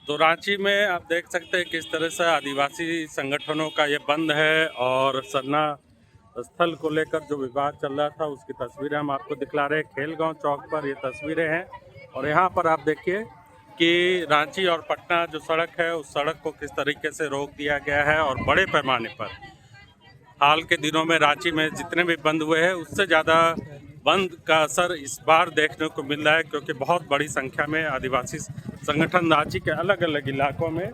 तो रांची में आप देख सकते हैं किस तरह से आदिवासी संगठनों का ये बंद है और सरना स्थल को लेकर जो विवाद चल रहा था उसकी तस्वीरें हम आपको दिखला रहे हैं। खेलगांव चौक पर ये तस्वीरें हैं और यहाँ पर आप देखिए कि रांची और पटना जो सड़क है उस सड़क को किस तरीके से रोक दिया गया है और बड़े पैमाने पर हाल के दिनों में रांची में जितने भी बंद हुए हैं उससे ज़्यादा बंद का असर इस बार देखने को मिल रहा है, क्योंकि बहुत बड़ी संख्या में आदिवासी संगठन रांची के अलग अलग इलाकों में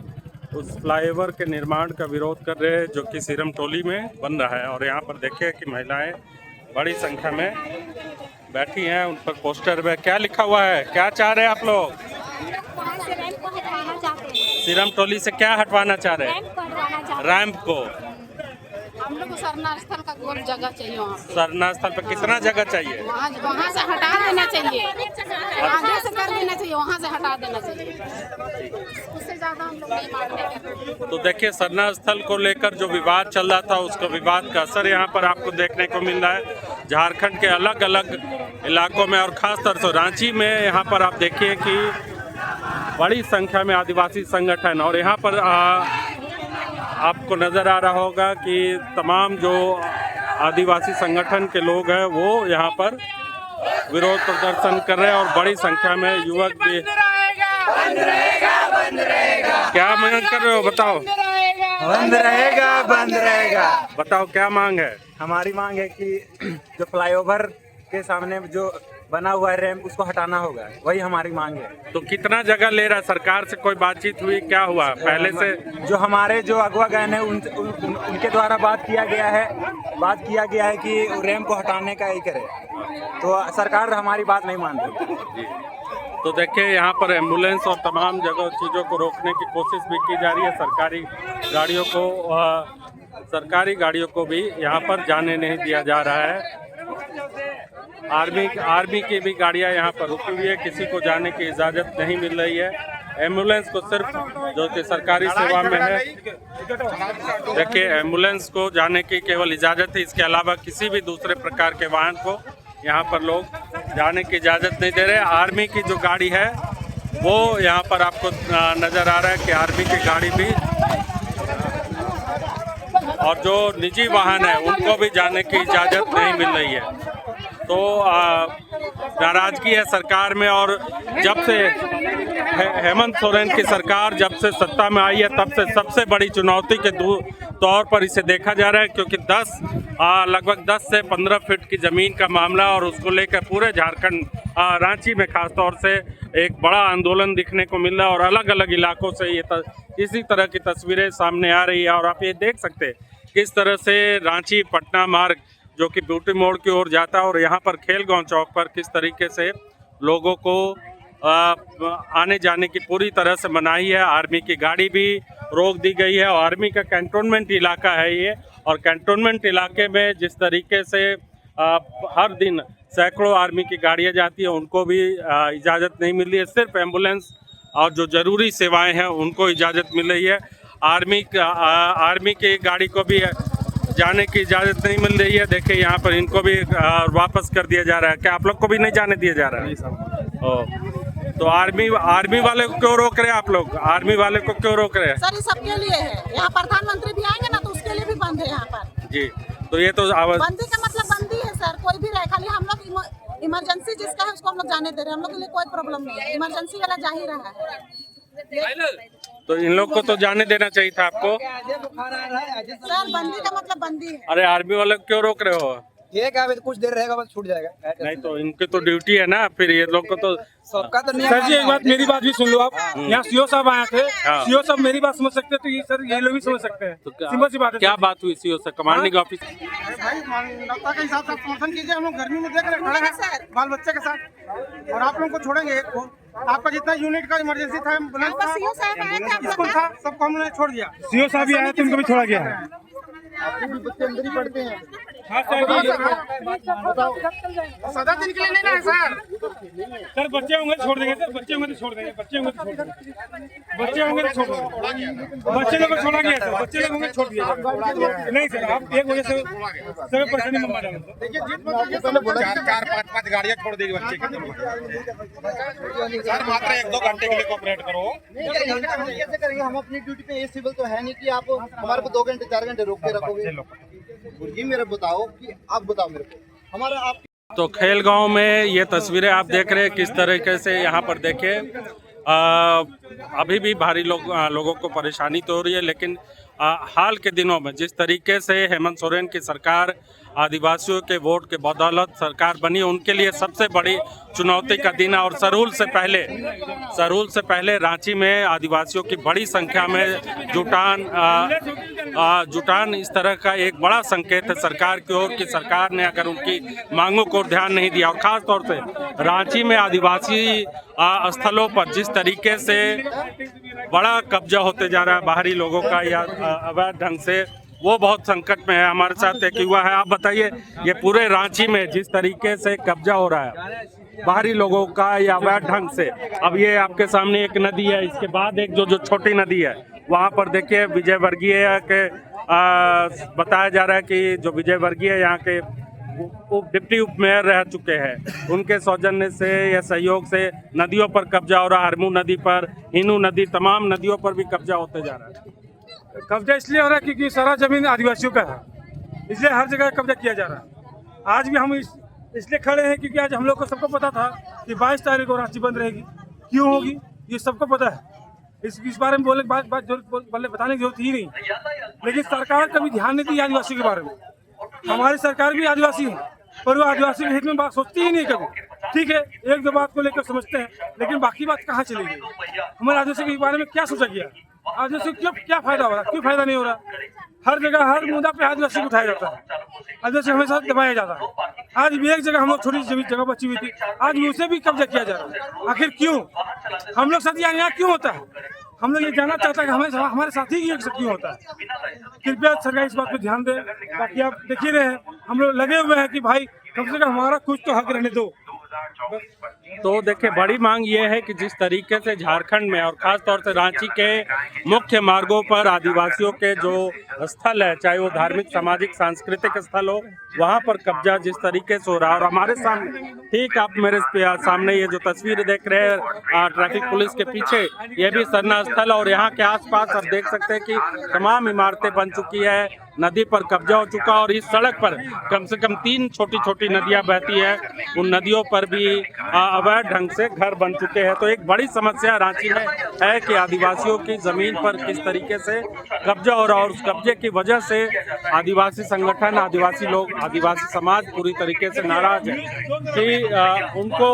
उस फ्लाईओवर के निर्माण का विरोध कर रहे हैं जो कि सीरम टोली में बन रहा है। और यहाँ पर देखिए कि महिलाएं बड़ी संख्या में बैठी हैं, उन पर पोस्टर में क्या लिखा हुआ है, क्या चाह रहे हैं आप लोग? सीरम टोली से क्या हटवाना चाह रहे हैं? रैंप को। हम लोग को सरना स्थल का गोल जगह चाहिए। वहाँ सरना स्थल पर कितना जगह चाहिए? वहाँ से हटा देना चाहिए, आगे से कर देना चाहिए, वहाँ से हटा देना चाहिए, उससे ज़्यादा हम लोग नहीं मांगते। तो देखिए सरना स्थल को लेकर जो विवाद चल रहा था उसका विवाद का असर यहाँ पर आपको देखने को मिल रहा है झारखंड के अलग अलग इलाकों में और ख़ास तौर से रांची में। यहाँ पर आप देखिए कि बड़ी संख्या में आदिवासी संगठन और यहाँ पर आपको नज़र आ रहा होगा कि तमाम जो आदिवासी संगठन के लोग हैं वो यहाँ पर विरोध प्रदर्शन कर रहे हैं और बड़ी संख्या में युवक भी। क्या मांग कर रहे हो बताओ? बंद रहेगा, बंद रहेगा। बताओ क्या मांग है? हमारी मांग है कि जो फ्लाईओवर के सामने जो बना हुआ है रैंप उसको हटाना होगा, वही हमारी मांग है। तो कितना जगह ले रहा है? सरकार से कोई बातचीत हुई? क्या हुआ पहले से? जो हमारे जो अगवा गैन है उनके द्वारा बात किया गया है कि रैंप को हटाने का ही करे, तो सरकार हमारी बात नहीं मान रही। तो देखिए यहाँ पर एम्बुलेंस और तमाम जगह चीज़ों को रोकने की कोशिश भी की जा रही है। सरकारी गाड़ियों को भी यहाँ पर जाने नहीं दिया जा रहा है। आर्मी की भी गाड़ियाँ यहाँ पर रुकी हुई है, किसी को जाने की इजाज़त नहीं मिल रही है। एम्बुलेंस को सिर्फ जो कि सरकारी सेवा में है, देखिए एम्बुलेंस को जाने की केवल इजाज़त है, इसके अलावा किसी भी दूसरे प्रकार के वाहन को यहाँ पर लोग जाने की इजाज़त नहीं दे रहे। आर्मी की जो गाड़ी है वो यहाँ पर आपको नज़र आ रहा है कि आर्मी की गाड़ी भी और जो निजी वाहन है उनको भी जाने की इजाज़त नहीं मिल रही है। तो नाराज़गी है सरकार में और जब से हेमंत सोरेन की सरकार जब से सत्ता में आई है तब से सबसे बड़ी चुनौती के तौर पर इसे देखा जा रहा है, क्योंकि लगभग 10 से 15 फीट की ज़मीन का मामला और उसको लेकर पूरे झारखंड रांची में खास तौर से एक बड़ा आंदोलन दिखने को मिल रहा है और अलग अलग इलाकों से इसी तरह की तस्वीरें सामने आ रही है। और आप ये देख सकते हैं किस तरह से रांची पटना मार्ग जो कि ब्यूटी मोड़ की ओर जाता है और यहाँ पर खेलगांव चौक पर किस तरीके से लोगों को आने जाने की पूरी तरह से मनाही है। आर्मी की गाड़ी भी रोक दी गई है और आर्मी का कैंटोनमेंट इलाका है ये, और कैंटोनमेंट इलाके में जिस तरीके से हर दिन सैकड़ों आर्मी की गाड़ियाँ जाती हैं उनको भी इजाज़त नहीं मिल रही है। सिर्फ एम्बुलेंस और जो ज़रूरी सेवाएं हैं उनको इजाज़त मिल रही है। आर्मी की गाड़ी को भी जाने की इजाज़त नहीं मिल रही है। देखिए यहाँ पर इनको भी वापस कर दिया जा रहा है। क्या आप लोग को भी नहीं जाने दिया जा रहा है? तो आर्मी वाले को क्यों रोक रहे हैं आप लोग? आर्मी वाले को क्यों रोक रहे हैं? सर ये सबके लिए है, यहाँ प्रधानमंत्री भी आएंगे ना तो उसके लिए भी बंद है यहाँ पर जी। तो ये तो बंदी का मतलब बंदी है सर, कोई भी रहे, खाली हम लोग इमरजेंसी जिसका है उसको हम लोग जाने दे रहे हैं। हम लोग के लिए कोई प्रॉब्लम नहीं है, इमरजेंसी वाला जा ही रहा है। तो इन लोग को तो जाने देना चाहिए था आपको। सर बंदी का मतलब बंदी है। अरे आर्मी वाले को क्यों रोक रहे हो? ये क्या कुछ देर रहेगा बस छूट जाएगा। नहीं तो इनकी तो ड्यूटी है ना, फिर ये लोग को तो सबका तो सर जी एक बात मेरी बात भी सुन लो आप। यहाँ सीओ साहब आए थे, सीओ साहब मेरी बात समझ सकते हैं तो ये सर ये लोग भी समझ सकते हैं। तो सिंपल सी बात है। क्या बात हुई सीओ से? कमांडिंग ऑफिसर भाई मानवता के हिसाब से समर्थन कीजिए। हम लोग गर्मी में देख रहे खड़े हैं बाल बच्चे के साथ और आप लोगों को छोड़ेंगे। आपका जितना यूनिट का इमरजेंसी था, एम्बुलेंस था, स्कूल था, सबको हमने छोड़ दिया। सीओ साहब भी आए थे, उनको भी छोड़ा गया है। बच्चे अंदर ही पढ़ते हैं। सदा दिन के लिए नहीं ना है सर। सर बच्चे होंगे तो छोड़ देंगे, सर बच्चे होंगे तो छोड़ देंगे, बच्चे होंगे तो छोड़ देंगे, बच्चे होंगे तो छोड़ देंगे, बच्चे लोग को छोड़ा गया सर, बच्चे लोग होंगे छोड़ दिया जाएगा। नहीं सर, आप एक वजह से सभी परेशानी में डालेंगे। देखिए जीत चार पाँच गाड़ियाँ छोड़ देगी बच्चे की। सर मात्र 1-2 घंटे के लिए कोऑपरेट करो। कैसे करेंगे हम अपनी ड्यूटी पे? ये सिविल तो है नहीं कि आप हमारे को 2 घंटे 4 घंटे रोक के रखोगे। जी मेरे बताओ कि आप बताओ मेरे को हमारा आप। तो खेलगांव में ये तस्वीरें आप देख रहे हैं किस तरीके से यहाँ पर देखिए अभी भी भारी लोगों को परेशानी तो हो रही है, लेकिन हाल के दिनों में जिस तरीके से हेमंत सोरेन की सरकार आदिवासियों के वोट के बदौलत सरकार बनी, उनके लिए सबसे बड़ी चुनौती का दिन है। और सरूल से पहले रांची में आदिवासियों की बड़ी संख्या में जुटान इस तरह का एक बड़ा संकेत है सरकार की ओर कि सरकार ने अगर उनकी मांगों को ध्यान नहीं दिया, और ख़ास तौर से रांची में आदिवासी स्थलों पर जिस तरीके से बड़ा कब्जा होते जा रहा है बाहरी लोगों का या अवैध ढंग से, वो बहुत संकट में है। हमारे साथ एक युवा है, आप बताइए ये पूरे रांची में जिस तरीके से कब्जा हो रहा है बाहरी लोगों का या अवैध ढंग से। अब ये आपके सामने एक नदी है, इसके बाद एक जो छोटी नदी है वहाँ पर देखिए विजय वर्गीय के बताया जा रहा है कि जो विजय वर्गीय यहाँ के डिप्टी उप मेयर रह चुके हैं, उनके सौजन्य से या सहयोग से नदियों पर कब्जा हो रहा है। हरमू नदी पर, हिनू नदी, तमाम नदियों पर भी कब्जा होते जा रहा है। कब्जा इसलिए हो रहा है क्योंकि सारा जमीन आदिवासियों का है, इसलिए हर जगह कब्जा किया जा रहा है। आज भी हम इसलिए खड़े हैं क्योंकि आज हम लोग को सबको पता था कि 22 तारीख को रांची बंद रहेगी। क्यों होगी ये सबको पता है, इस बारे में बताने की जरूरत ही नहीं। लेकिन सरकार कभी ध्यान नहीं दी आदिवासियों के बारे में। हमारी सरकार भी आदिवासी है, पर वो आदिवासी के हित में बात सोचती ही नहीं कभी। ठीक है, 1-2 बात को लेकर समझते हैं, लेकिन बाकी बात कहाँ चली गई? हमारे आदिवासी के बारे में क्या सोचा गया? आदिवासी को क्या फायदा हो रहा है, क्यों फायदा नहीं हो रहा? हर जगह हर मुद्दा पे आदिवासी को उठाया जाता है, आदिवासी हमेशा दबाया जाता है। आज भी एक जगह हम लोग छोटी सी जगह बची हुई थी, आज भी उसे भी कब्जा किया जा रहा है। आखिर क्यों? हम लोग साथ यहाँ क्यों होता है? हम लोग ये जानना चाहता है कि हमारे साथी की क्यों होता है। कृपया सरकार इस बात पर ध्यान दे। बाकी आप देख ही रहे हैं, हम लोग लगे हुए हैं कि भाई कम से कम हमारा कुछ तो हक रहने दो। तो देखिए बड़ी मांग ये है कि जिस तरीके से झारखंड में और ख़ास तौर से रांची के मुख्य मार्गों पर आदिवासियों के जो स्थल है, चाहे वो धार्मिक, सामाजिक, सांस्कृतिक स्थल हो, वहाँ पर कब्जा जिस तरीके से हो रहा है। और हमारे सामने ठीक आप मेरे सामने ये जो तस्वीर देख रहे हैं ट्रैफिक पुलिस के पीछे, ये भी सरना स्थल, और यहाँ के आसपास आप देख सकते हैं कि तमाम इमारतें बन चुकी है, नदी पर कब्जा हो चुका। और इस सड़क पर कम से कम 3 छोटी छोटी नदियाँ बहती है, उन नदियों पर भी अवैध ढंग से घर बन चुके हैं। तो एक बड़ी समस्या रांची में है कि आदिवासियों की ज़मीन पर किस तरीके से कब्जा हो रहा है, और उस कब्जे की वजह से आदिवासी संगठन, आदिवासी लोग, आदिवासी समाज पूरी तरीके से नाराज है कि उनको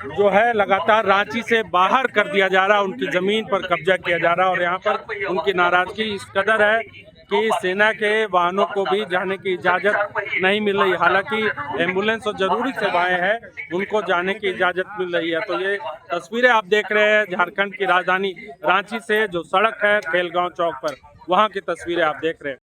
जो है लगातार रांची से बाहर कर दिया जा रहा है, उनकी ज़मीन पर कब्जा किया जा रहा है। और यहाँ पर उनकी नाराज़गी इस कदर है कि सेना के वाहनों को भी जाने की इजाज़त नहीं मिल रही। हालांकि एम्बुलेंस और ज़रूरी सेवाएं हैं, उनको जाने की इजाज़त मिल रही है। तो ये तस्वीरें आप देख रहे हैं झारखंड की राजधानी रांची से, जो सड़क है खेलगांव चौक पर, वहाँ की तस्वीरें आप देख रहे हैं।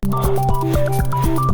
We'll be right back.